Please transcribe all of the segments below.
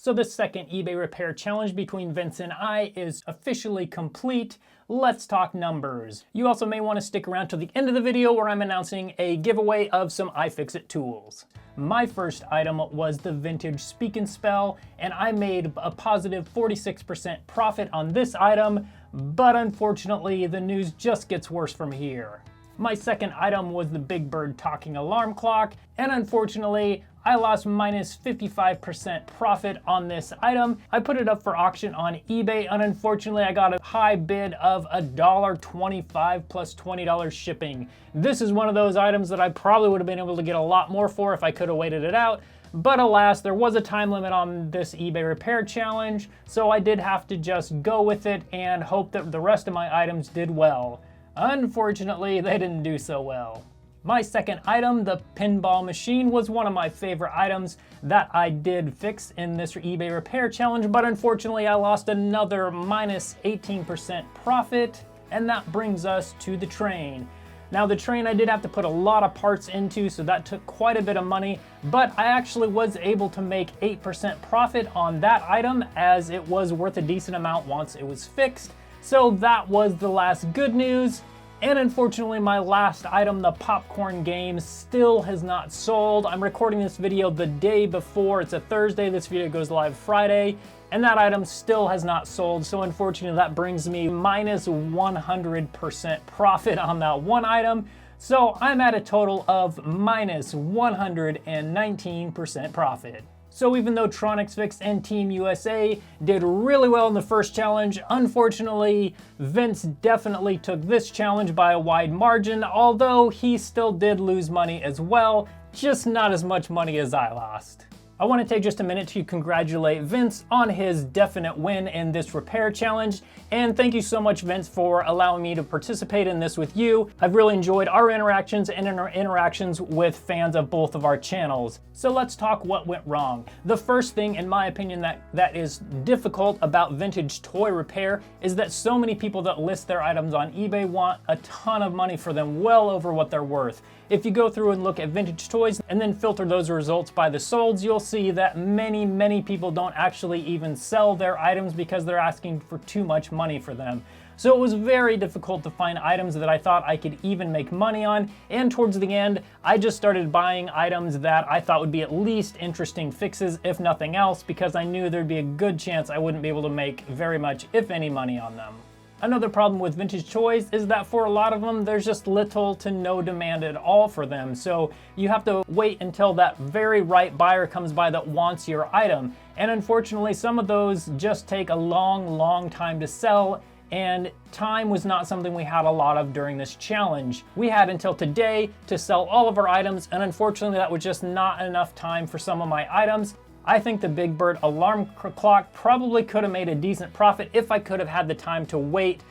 So the second eBay repair challenge between Vince and I is officially complete. Let's talk numbers. You also may want to stick around till the end of the video where I'm announcing a giveaway of some iFixit tools. My first item was the vintage Speak and Spell, and I made a positive 46% profit on this item, but unfortunately the news just gets worse from here. My second item was the Big Bird talking alarm clock, and unfortunately I lost minus 55% profit on this item. I put it up for auction on eBay, and unfortunately I got a high bid of $1.25 plus $20 shipping. This is one of those items that I probably would have been able to get a lot more for if I could have waited it out. But alas, there was a time limit on this eBay repair challenge, so I did have to just go with it and hope that the rest of my items did well. Unfortunately, they didn't do so well. My second item, the pinball machine, was one of my favorite items that I did fix in this eBay repair challenge, but unfortunately I lost another minus 18% profit, and that brings us to the train. Now the train I did have to put a lot of parts into, so that took quite a bit of money, but I actually was able to make 8% profit on that item as it was worth a decent amount once it was fixed. So that was the last good news. And unfortunately, my last item, the popcorn game, still has not sold. I'm recording this video the day before. It's a Thursday. This video goes live Friday, and that item still has not sold. So unfortunately, that brings me minus 100% profit on that one item. So I'm at a total of minus 119% profit. So even though TronicsFix and Team USA did really well in the first challenge, unfortunately, Vince definitely took this challenge by a wide margin, although he still did lose money as well, just not as much money as I lost. I want to take just a minute to congratulate Vince on his definite win in this repair challenge, and thank you so much, Vince, for allowing me to participate in this with you. I've really enjoyed our interactions and our interactions with fans of both of our channels. So let's talk what went wrong. The first thing, in my opinion, that is difficult about vintage toy repair is that so many people that list their items on eBay want a ton of money for them, well over what they're worth. If you go through and look at vintage toys and then filter those results by the solds, you'll see that many people don't actually even sell their items because they're asking for too much money for them. So it was very difficult to find items that I thought I could even make money on, and towards the end, I just started buying items that I thought would be at least interesting fixes, if nothing else, because I knew there'd be a good chance I wouldn't be able to make very much, if any, money on them. Another problem with vintage toys is that for a lot of them, there's just little to no demand at all for them. So you have to wait until that very right buyer comes by that wants your item. And unfortunately, some of those just take a long time to sell, and time was not something we had a lot of during this challenge. We had until today to sell all of our items, and unfortunately that was just not enough time for some of my items. I think the Big Bird alarm clock probably could have made a decent profit if I could have had the time to wait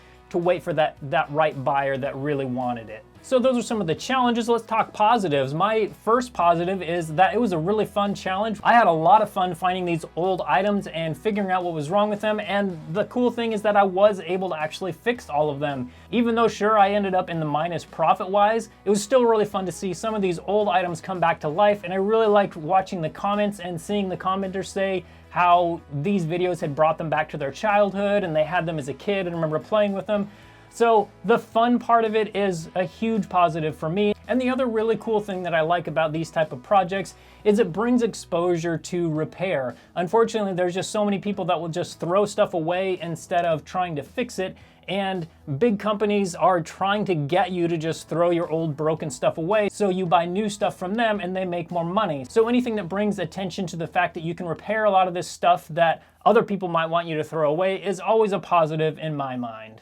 for that right buyer that really wanted it. So those are some of the challenges. Let's talk positives. My first positive is that it was a really fun challenge. I had a lot of fun finding these old items and figuring out what was wrong with them, and the cool thing is that I was able to actually fix all of them. Even though sure I ended up in the minus profit-wise, it was still really fun to see some of these old items come back to life, and I really liked watching the comments and seeing the commenters say how these videos had brought them back to their childhood and they had them as a kid and remember playing with them. So the fun part of it is a huge positive for me. And the other really cool thing that I like about these type of projects is it brings exposure to repair. Unfortunately, there's just so many people that will just throw stuff away instead of trying to fix it. And big companies are trying to get you to just throw your old broken stuff away, so you buy new stuff from them and they make more money. So anything that brings attention to the fact that you can repair a lot of this stuff that other people might want you to throw away is always a positive in my mind.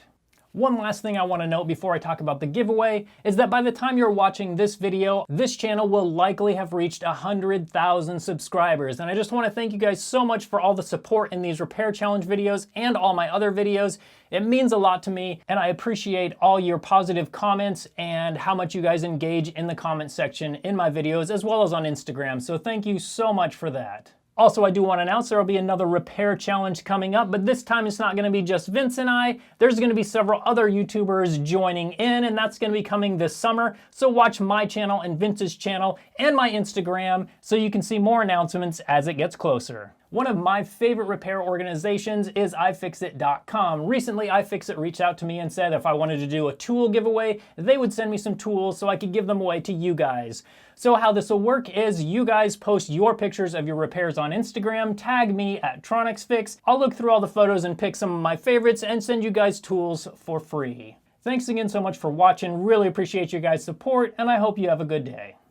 One last thing I want to note before I talk about the giveaway is that by the time you're watching this video, this channel will likely have reached 100,000 subscribers. And I just want to thank you guys so much for all the support in these repair challenge videos and all my other videos. It means a lot to me, and I appreciate all your positive comments and how much you guys engage in the comment section in my videos as well as on Instagram. So thank you so much for that. Also, I do want to announce there will be another repair challenge coming up, but this time it's not going to be just Vince and I. There's going to be several other YouTubers joining in, and that's going to be coming this summer. So watch my channel and Vince's channel and my Instagram so you can see more announcements as it gets closer. One of my favorite repair organizations is iFixit.com. Recently, iFixit reached out to me and said if I wanted to do a tool giveaway, they would send me some tools so I could give them away to you guys. So how this will work is you guys post your pictures of your repairs on Instagram, tag me at TronicsFix. I'll look through all the photos and pick some of my favorites and send you guys tools for free. Thanks again so much for watching. Really appreciate your guys' support, and I hope you have a good day.